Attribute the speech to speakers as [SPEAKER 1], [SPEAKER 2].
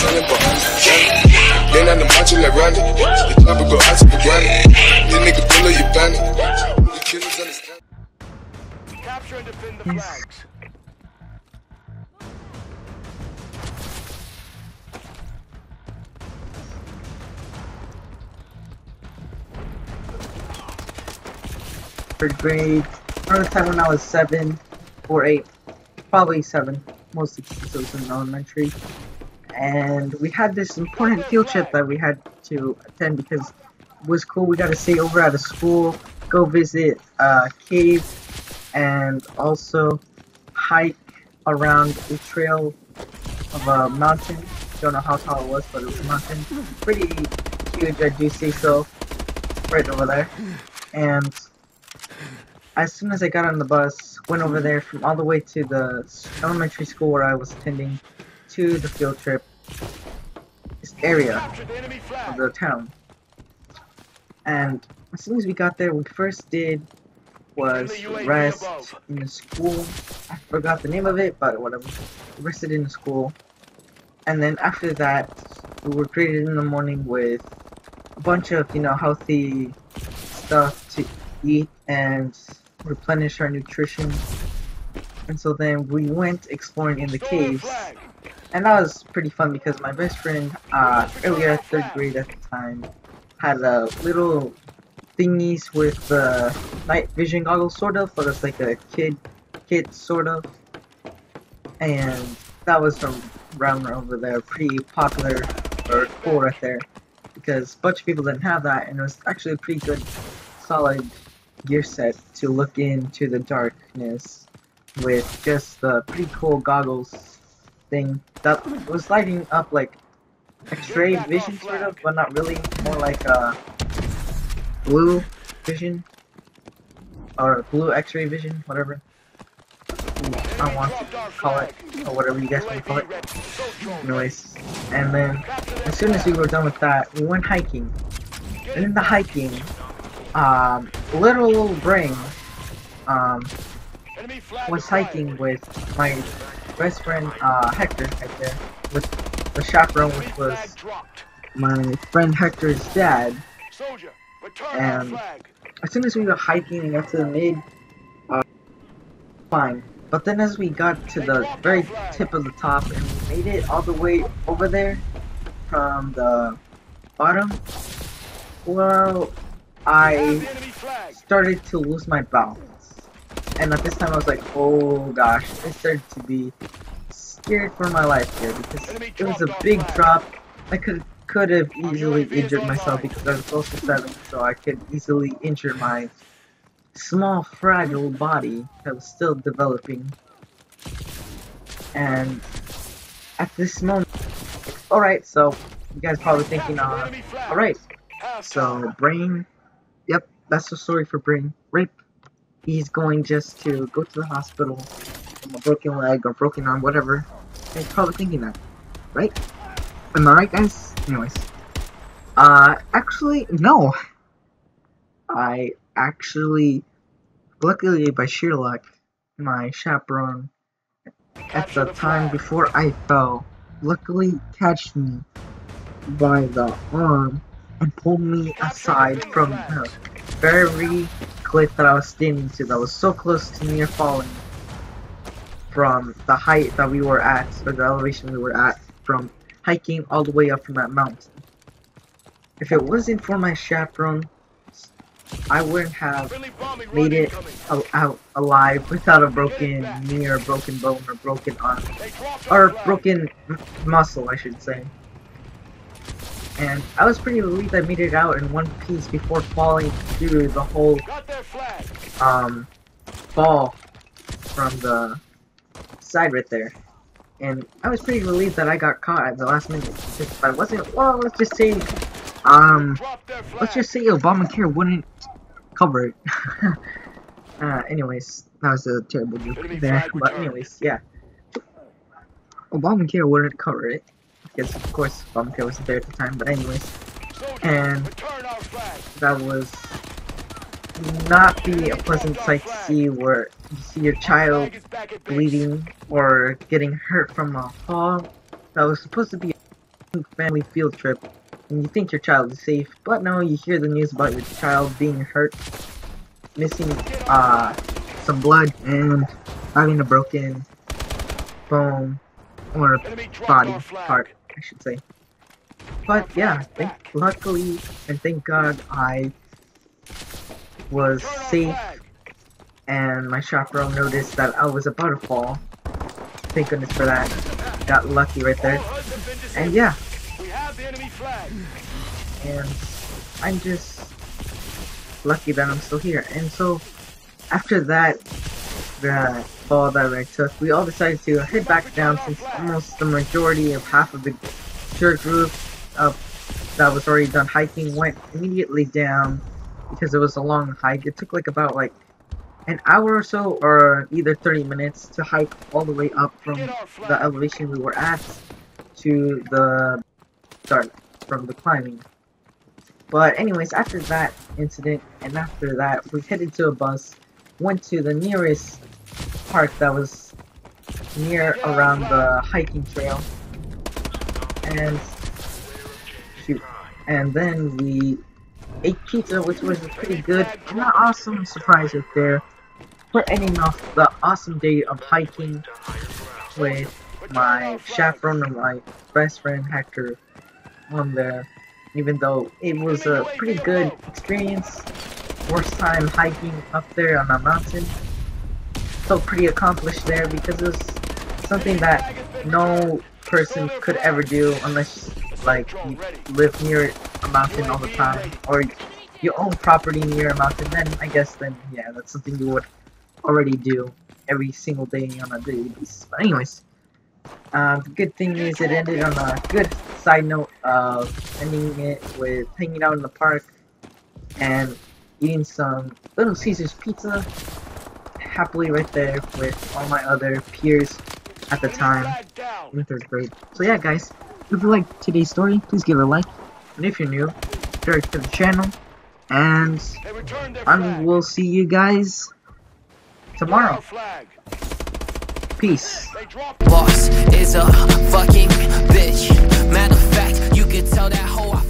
[SPEAKER 1] selling, but I'm selling. Been on the macho like Randy. The chopper go out to the granny. This nigga pull up your bandit. The killers understand.
[SPEAKER 2] Capture and defend the flags.
[SPEAKER 3] Third grade. Around the time when I was 7 or 8, probably 7, mostly because it was in elementary. And we had this important field trip that we had to attend because it was cool. We got to stay over at a school, go visit a cave, and also hike around a trail of a mountain. Don't know how tall it was, but it was a mountain. Pretty huge, I do say so. Right over there. And as soon as I got on the bus, went over there from all the way to the elementary school where I was attending to the field trip area of the town. And as soon as we got there, what we first did was rest in the school. I forgot the name of it, but whatever. We rested in the school. And then after that, we were greeted in the morning with a bunch of, healthy stuff to eat and replenish our nutrition. And so then we went exploring in the caves, and that was pretty fun because my best friend earlier 3rd grade at the time had a little thingies with the night vision goggles, sort of, but it's like a kit sort of, and that was from around over there, pretty popular or cool right there because a bunch of people didn't have that, and it was actually a pretty good solid gear set to look into the darkness with just the pretty cool goggles thing that was lighting up like X-ray vision sort of, but not really, more like a blue vision or blue X-ray vision, whatever I want to call it, or whatever you guys want to call it. Anyways, and then as soon as we were done with that, we went hiking. And in the hiking, little Brain was hiking with my best friend Hector right there, with the chaperone, which was my friend Hector's dad. And as soon as we were hiking and got to the mid, fine. But then as we got to the very tip of the top and we made it all the way over there from the bottom, well, I started to lose my balance. And at this time I was like, oh gosh, I started to be scared for my life here because it was a big drop. I could have easily injured myself because I was close to 7, so I could easily injure my small, fragile body that was still developing. And at this moment, alright, so you guys probably thinking, alright, so Brain, yep, that's the story for Brain. Rape. He's going just to go to the hospital from a broken leg or broken arm, whatever. And you're probably thinking that, right? Am I right, guys? Anyways. Actually, no. I actually, luckily by sheer luck, my chaperone at the time before I fell, luckily catched me by the arm and pulled me aside from the very cliff that I was standing to that was so close to near falling from the height that we were at, or the elevation we were at, from hiking all the way up from that mountain. If it wasn't for my chaperone, I wouldn't have made it out alive without a broken knee or broken bone or broken arm, or broken muscle, I should say. And I was pretty relieved I made it out in one piece before falling through the whole fall from the side right there. And I was pretty relieved that I got caught at the last minute. If I wasn't, well, let's just say Obamacare wouldn't cover it. Anyways, that was a terrible joke there. But anyways, yeah, Obamacare wouldn't cover it because, of course, Obamacare wasn't there at the time. But anyways, and that was not be a pleasant sight to see, where you see your child bleeding or getting hurt from a fall that was supposed to be family field trip, and you think your child is safe, but no, you hear the news about your child being hurt, missing some blood, and having a broken bone or body part, I should say. But yeah, luckily and thank God I was safe, and my chaperone noticed that I was about to fall. Thank goodness for that. Got lucky right there. And yeah. And I'm just lucky that I'm still here. And so after that, the fall that I took, we all decided to head back down, since almost the majority of half of the church group that was already done hiking went immediately down, because it was a long hike. It took like about an hour or so, or either 30 minutes to hike all the way up from the elevation we were at to the start from the climbing. But anyways, after that incident, and after that, we headed to a bus, went to the nearest park that was near around the hiking trail, and shoot, and then we ate pizza, which was pretty good, and an awesome surprise right there. We're ending off the awesome day of hiking with my chaperone and my best friend Hector on there. Even though it was a pretty good experience, first time hiking up there on a mountain. Felt pretty accomplished there, because it was something that no person could ever do unless like you live near a mountain all the time, or you own property near a mountain. Then I guess yeah, that's something you would already do every single day on a daily basis. But anyways, the good thing is it ended on a good side note of ending it with hanging out in the park and eating some Little Caesars pizza happily right there with all my other peers at the time in 3rd grade. So yeah guys, if you liked today's story, please give it a like, and if you're new, subscribe to the channel, and I will see you guys tomorrow. Peace.
[SPEAKER 4] Boss is a fucking bitch. Matter of fact, you could tell that hoe I